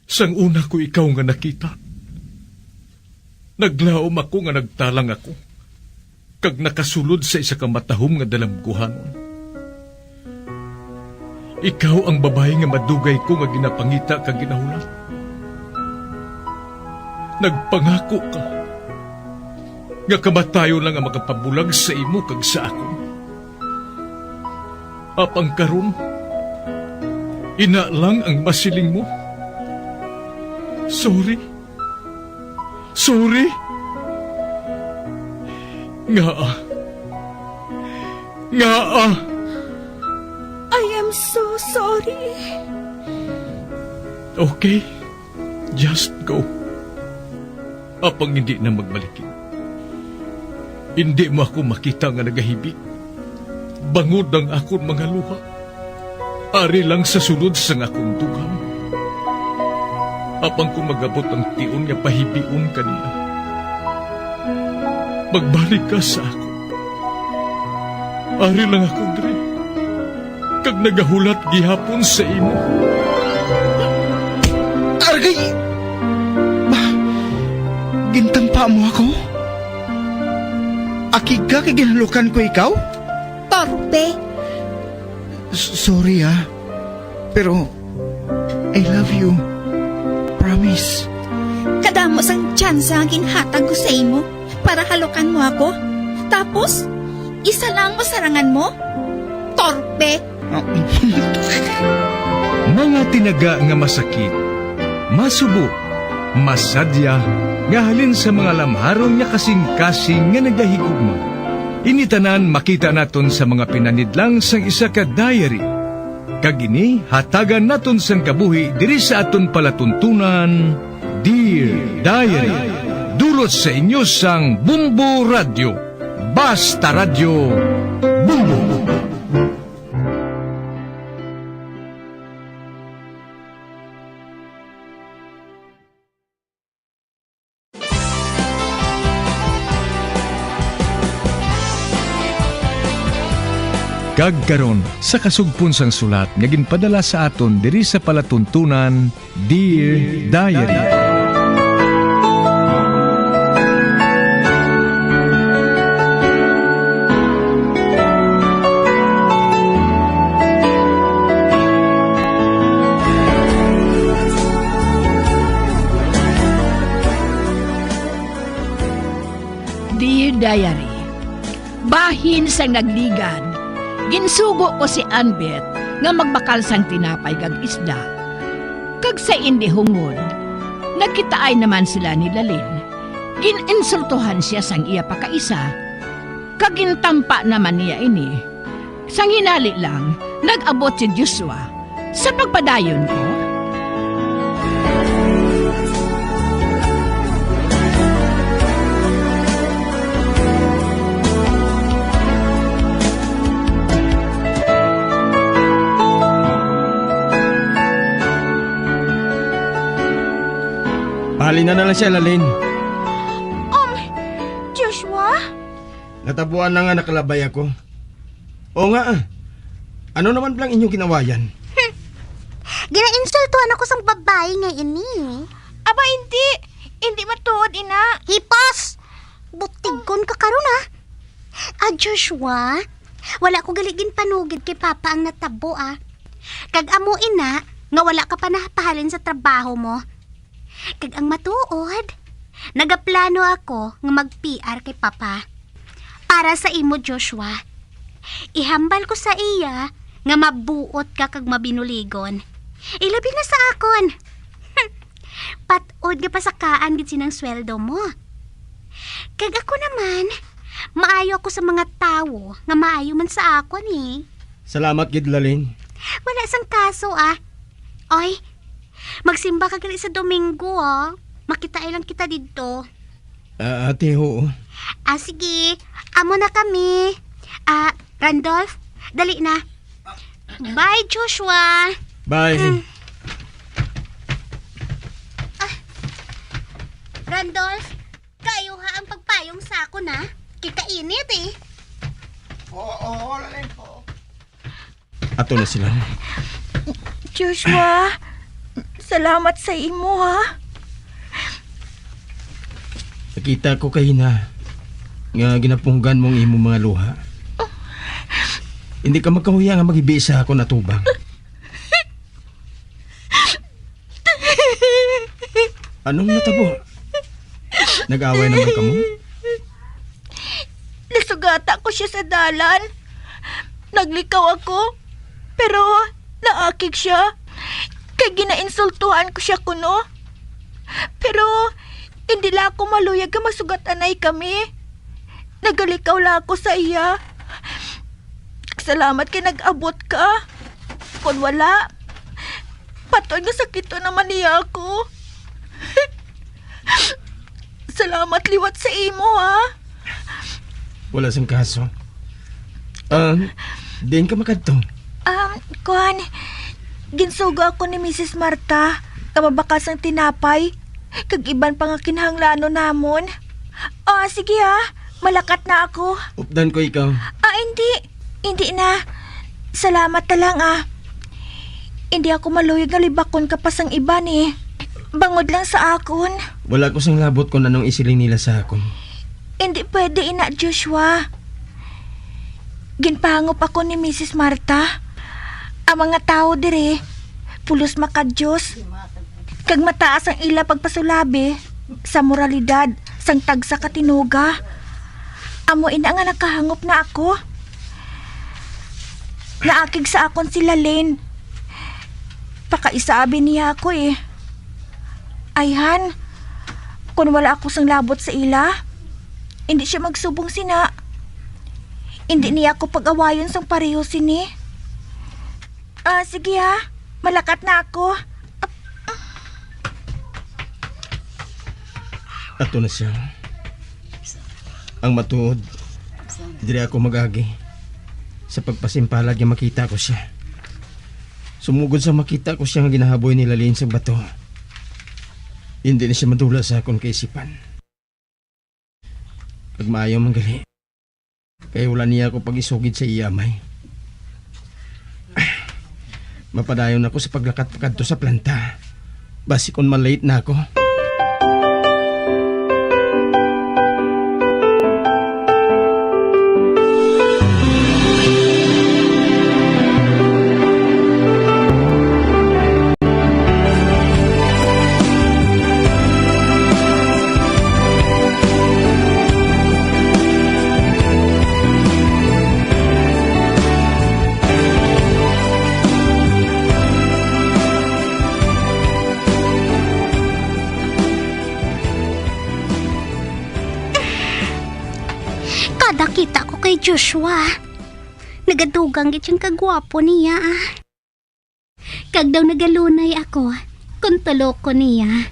Sang una ko ikaw nga nakita, naglaom ako nga nagtalang ako, kag nakasulod sa isa ka matahom nga dalamguhanon. Ikaw ang babae nga madugay ko nga ginapangita kag ginahulat. Nagpangako ka nga kamatayo lang ang makapabulag sa imo kag sa ako. Apang karon, ina lang ang masiling mo. Sorry. Ngaa. I am so sorry. Okay, just go. Apang hindi na magbalikin. Hindi mo ako makita nga nagahibik. Bangod ang akong mga luha. Ari lang sa sulod sang akong dugang. Apang kung magabot ang tiun nga pahibiun kanina. Magbalik ka sa ako. Ari lang ako, Dre. Kag nagahulat gihapon sa imo. Argay! Gintampa mo ako? Akiga kay ginalukan ko ikaw? Torpe. Sorry pero I love you. Promise. Kadamo sang tsansa ang ginhatag ko sa imo para halukan mo ako. Tapos, isa lang masarangan mo? Torpe. Mga tinaga nga masakit, masubo, masadya, nga halin sa mga lamharon nga kasing-kasing nga nagahigugma. Initanan makita naton sa mga pinanidlang sang isa ka diary. Kag ini hatagan naton sang kabuhi diri sa aton palatuntunan, Dear Diary. Dulot sa inyo sang Bumbo Radio. Basta Radio Bumbo. Kagkaron sa kasugpon sang sulat nga ginpadala sa aton diri sa palatuntunan, Dear Diary. Dear Diary, bahin sang nagligan, ginsugo ko si Anbet nga magbakal sang tinapay kag isda. Kag sa indi hungod, nagkitaay naman sila ni Lalin. Gininsultuhan siya sang iya pakaisa. Kag gintampa naman niya ini. Sang hinali lang, nag-abot si Joshua sa pagpadayon ko. Pali na lang siya, Lalin. Joshua? Natabuan na nga nakalabay ako. Oo nga Ano naman palang inyong ginawayan? Ginainsultuhan ako sang babae nga ini. Aba, hindi. Hindi matuod, ina. Hipos! Butigkon ka karon Joshua, wala ko galigin panugid kay Papa ang natabo Kag amo ina, nga wala ka pa napahalin sa trabaho mo. Kag ang matuod, nagaplano ako nga mag-PR kay Papa. Para sa imo, Joshua. Ihambal ko sa iya nga mabuot ka kag mabinuligon. Ilabi na sa akon. Patod nga pasakaan gid sinang sweldo mo. Kag ako naman, maayo ako sa mga tawo nga maayo man sa akon Salamat gid, Lalin. Wala sang kaso Oy, magsimba ka gali sa Domingo Makitain lang kita dito. Ate, oo. Sige. Amo na kami. Randolph, dali na. Bye, Joshua. Bye. Randolph, kayo ang pagpayong sa ako na. Kikainit Oo, Lalin po. Ato na sila. Joshua, salamat sa imo Nakita ko kayo na nga ginapunggan mong imo mga luha. Hindi ka magkahuya nga mag-ibisa ako natubang. Anong natabo? Nag-away naman ka mo? Nasugata ko siya sa dalan. Naglikaw ako, pero naakig siya. Kaya ginainsultuhan ko siya kuno. Pero hindi lang ako maluyag ka masugat-anay kami. Nagalikaw lang ako sa iya. Salamat kay nag-abot ka. Kung wala, patod nga sakito naman niya ako. Salamat liwat sa imo Wala sang kaso. Din ka makadto. Kuhan, ginsugo ako ni Mrs. Marta. Kamabakas ang tinapay. Kag iban pa nga kinahanglanon namon. Sige malakat na ako. Updan ko ikaw. Hindi na. Salamat na lang Hindi ako maluyag na libakon ka pa sang iban Bangod lang sa akon. Wala ko sang labot kung anong isiling nila sa akon. Hindi pwede ina, Joshua. Ginpangop ako ni Mrs. Marta. Ang mga tao dire, pulos makadyos. Kag mataas ang ila pagpasulabi sa moralidad sang tagsa katinuga. Amo ina nga nakahangop na ako. Naakig sa akon si Lalin. Pakaisabi niya ako Ayhan, kung wala ako sang labot sa ila, hindi siya magsubong sina. Hindi niya ako pag-awayon sang pareho sini. Sige ha, malakat na ako. Ato na siya. Ang matuod, diri ako magagi. Sa pagpasimpalad nga makita ko siya. Sumugod sa makita ko siya nga ginahaboy nila Lin sa bato. Hindi na siya madula sa akong kaisipan. Pag maayaw manggali, kaya wala niya ako pag-isugid sa iyamay. Mapadayon ako sa paglakat-pakad sa planta. Basi kung malate na ako. Nakita ko kay Joshua. Nagadugang gitsang kagwapo niya. Kag daw nagalunay ako, kung tulo ko niya.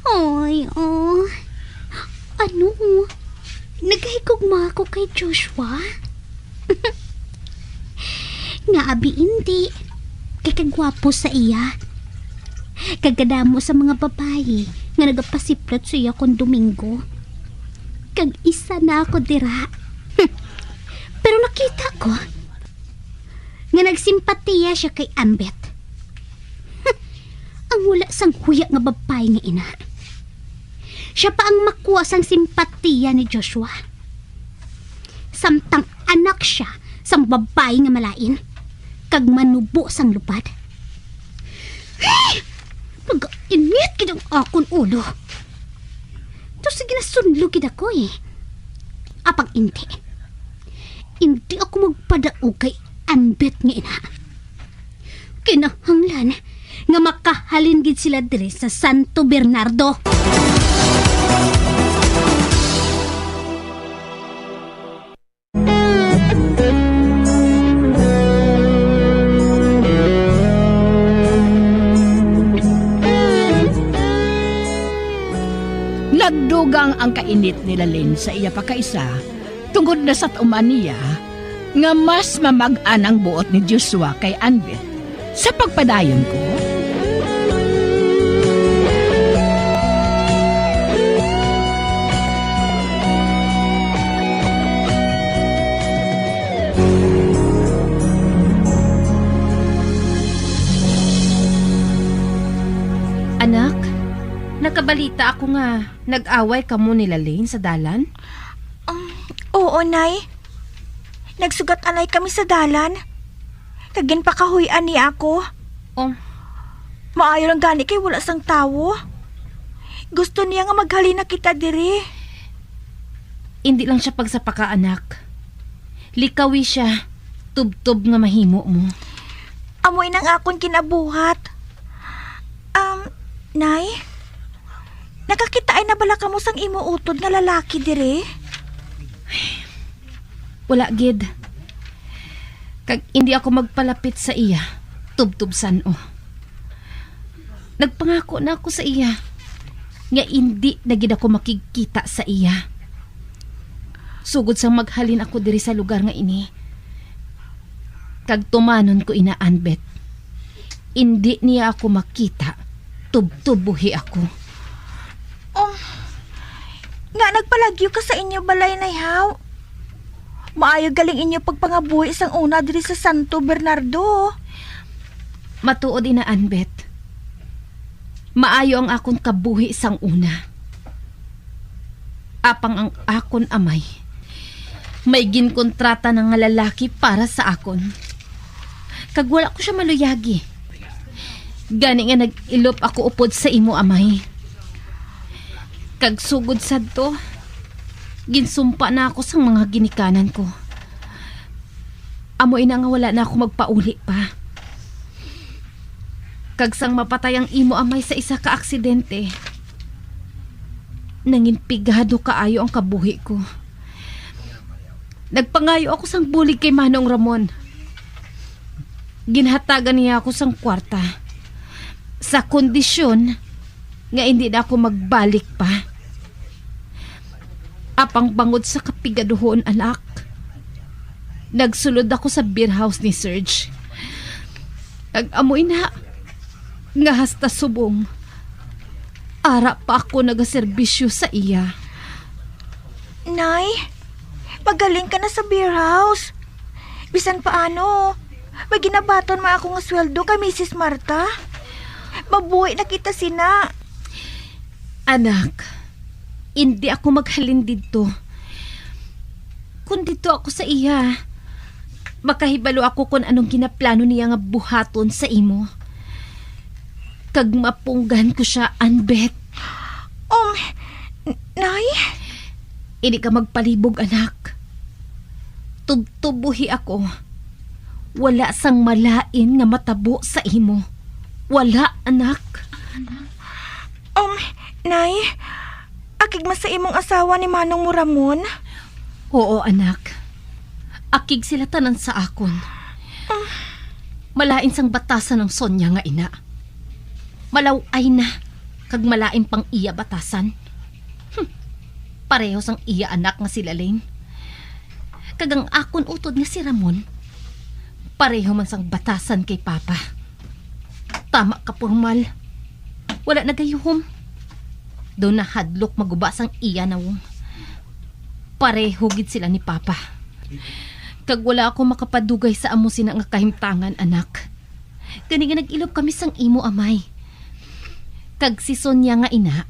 Oy, oh. Ano? Nagahigugma ako kay Joshua? Nga abi hindi. Kay kagwapo sa iya. Kagadamo sa mga babae nga nagapasiplot sa iya kung Domingo. Kag isa na ako dira. Pero nakita ko nga nagsimpatiya siya kay Ambet. Ang wala sang huya nga babae nga ina. Siya pa ang makuha sang simpatiya ni Joshua. Samtang anak siya sang babae nga malain kag manubo sang lupad. Nag-init kidang akon ulo. To sige na sunlugid ako eh. Apang hindi ako magpadaog kay Ambet nga ina. Kinahanglan nga makahalin gid sila dire sa Santo Bernardo. Nagdugang ang kainit nila Lin sa iya pakaisa tungod na sa tuman niya nga mas mamag-an ang buot ni Joshua kay Ambet sa pagpadayon ko. Anak, nakabalita ako nga nag-away ka mo nila Lane sa dalan? Oo, Nay. Nagsugat anay kami sa dalan. Kagin pa kahuyan ni ako. Maayo lang gani kay wala sang tawo. Gusto niya nga maghalina kita diri. Hindi lang siya pagsapaka, anak. Likawi siya. Tub-tub nga mahimo mo. Amoy nang akon kinabuhat. Nay? Nakakita ay nabala ka mo sang imo utod nga lalaki diri? Wala, gid. Kag hindi ako magpalapit sa iya. Tub-tubsan o. Nagpangako na ako sa iya. Nga hindi na gid ako makikita sa iya. Sugod sang maghalin ako diri sa lugar nga ini. Kag tumanon ko ina Ambet. Hindi niya ako makita. Tub-tubuhi ako. Nga nagpalagyo ka sa inyo balay na ihaw. Maayo galing inyo pagpangabuhi isang una diri sa Santo Bernardo. Matuod ina Ambet. Maayo ang akon kabuhi isang una. Apang ang akon amay. May ginkontrata ng nga lalaki para sa akon. Kag wala ko siya maluyagi. Gani nga nag-ilop ako upod sa imo amay. Kag sugod sadto, ginsumpa na ako sa mga ginikanan ko. Amoy na nga wala na ako magpauli pa. Kag sang mapatay ang imo amay sa isa ka aksidente. Nangin pigado kaayo ang kabuhi ko. Nagpangayo ako sang bulig kay Manong Ramon. Ginhatagan niya ako sang kwarta. Sa kondisyon nga hindi na ako magbalik pa. Apang bangod sa kapigaduhon, anak. Nagsulod ako sa beer house ni Serge. Nag-amoy na nga hasta subong. Ara pa ako nagaserbisyo sa iya. Nay, pagaling ka na sa beer house. Bisan paano, may ginabaton ma ako nga sweldo kay Mrs. Marta. Mabuhay na kita sina. Anak, hindi ako maghalin dito. Kung dito ako sa iya, makahibalo ako kung anong ginaplano niya nga buhaton sa imo. Kag mapunggan ko siya, Anbet. Nay? Hindi ka magpalibog, anak. Tubtubuhi ako. Wala sang malain nga matabo sa imo. Wala, anak. Nay, akig man sa imong asawa ni Manong mo Ramon? Oo, anak. Akig sila tanan sa akon. Malain sang batasan ng Sonya nga ina. Malaway na, kag malain pang iya batasan. Pareho sang iya anak nga sila Lane. Kagang akon utod nga si Ramon. Pareho man sang batasan kay Papa. Tama ka, formal. Wala na gayuhom. Doon na hadlok maguba sang iya na wong. Pareho gid sila ni Papa. Kag wala ako makapadugay sa amo sina nga kahimtangan, anak. Gani nga nag-ilog kami sang imo amay. Kag si Sonya nga ina,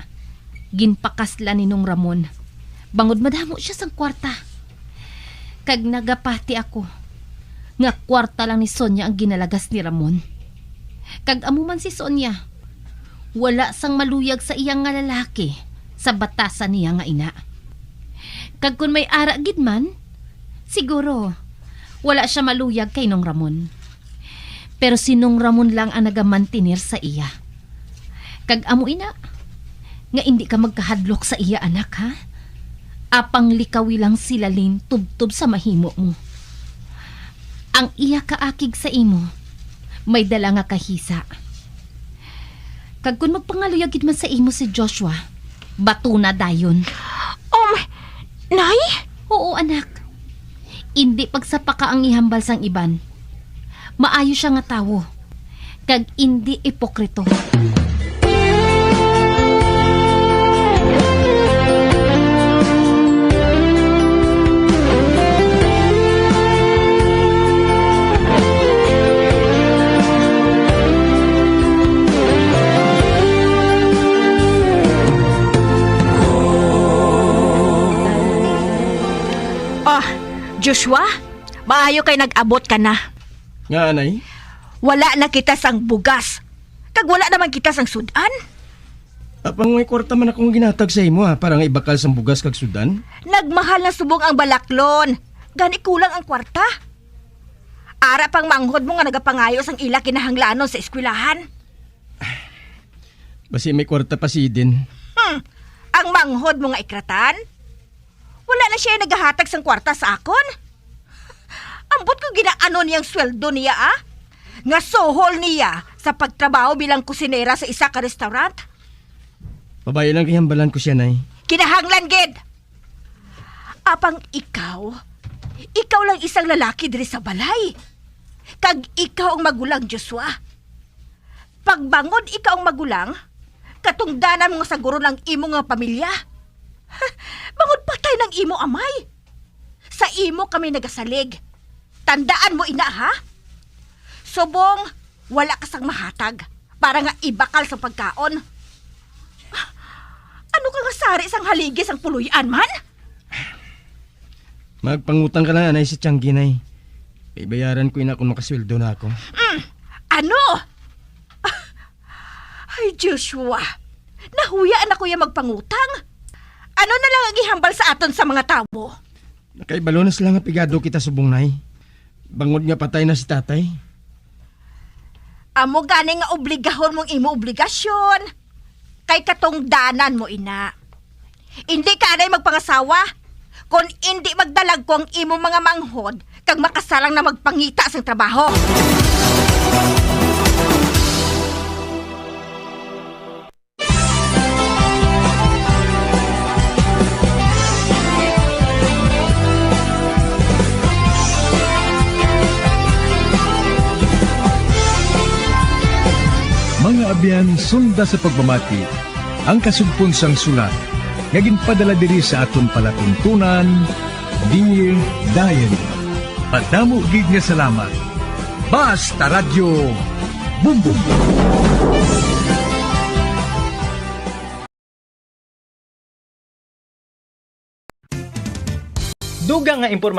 ginpakasla ni nung Ramon. Bangod madamo siya sang kwarta. Kag nagapati ako, nga kwarta lang ni Sonya ang ginalagas ni Ramon. Kag amuman si Sonya, wala sang maluyag sa iyang nga lalaki sa batasan niya nga ina. Kag kun may ara gid man, siguro wala siya maluyag kay nung Ramon. Pero si nung Ramon lang ang nagamantinir sa iya. Kag amo ina, nga hindi ka magkahadlok sa iya, anak, ha? Apang likawi lang sila Lane tubtob sa mahimo mo. Ang iya kaakig sa imo, may dala nga kahisa. Kag kun magpangaluyagid man sa imo si Joshua, bato na dayon. Nay? Oo, anak. Hindi pagsapaka ang ihambal sang iban. Maayo siya nga tawo. Kag hindi ipokrito. Joshua, maayo kay nag-abot ka na. Nga, anay? Wala na kita sang bugas. Kag wala naman kita sang sudan. Apang may kwarta man akong ginatag sa imo, ha? Para nga ibakal sang bugas kag sudan. Nagmahal na subong ang balaklon. Gani kulang ang kwarta. Ara pang manghod mo nga nagapangayo sang ila kinahanglanon sa eskwelahan. Basi may kwarta pa si Eden. Ang manghod mo nga ikratan? Wala na siya naghahatag sang kwarta sa akon. Ambot ko ginaano niyang sweldo niya, Nga sohol niya sa pagtrabaho bilang kusinera sa isa ka restaurant. Babae lang kayambalan ko siya, nay. Kinahanglan, gid. Apang ikaw lang isang lalaki diri sa balay. Kag ikaw ang magulang, Joshua. Pagbangod ikaw ang magulang, katungdanan mo sa guro ng imo nga pamilya. Bangod patay ng imo amay. Sa imo kami nagasalig. Tandaan mo, ina, ha? Subong, wala ka sang mahatag para nga ibakal sa pagkaon. Ano ka nga sari sang haligi sang puluyan man? Magpangutang ka lang, anay, si Tianggi, nay. Ibayaran ko ina kung makasweldo na ako. Ano? Ay, Joshua, nahuyaan ako yung magpangutang. Ano na lang ang ihambal sa aton sa mga tao? Nakaibalo na sila nga pigado kita subong, nay. Bangod nga patay na si tatay. Amo gani nga obligahon mong imo obligasyon. Kay katungdanan mo, ina. Hindi ka na magpangasawa. Kung hindi magdalag ko ang imo mga manghod, kag makasalang na magpangita sa trabaho. Mga abyan, sunda sa pagmamati, ang kasugpon sang sulat, ngaging padala diri sa aton palatuntunan, Dear Diary. Padamo gid nga salamat. Basta Radio Bumbum. Dugang nga impormasyon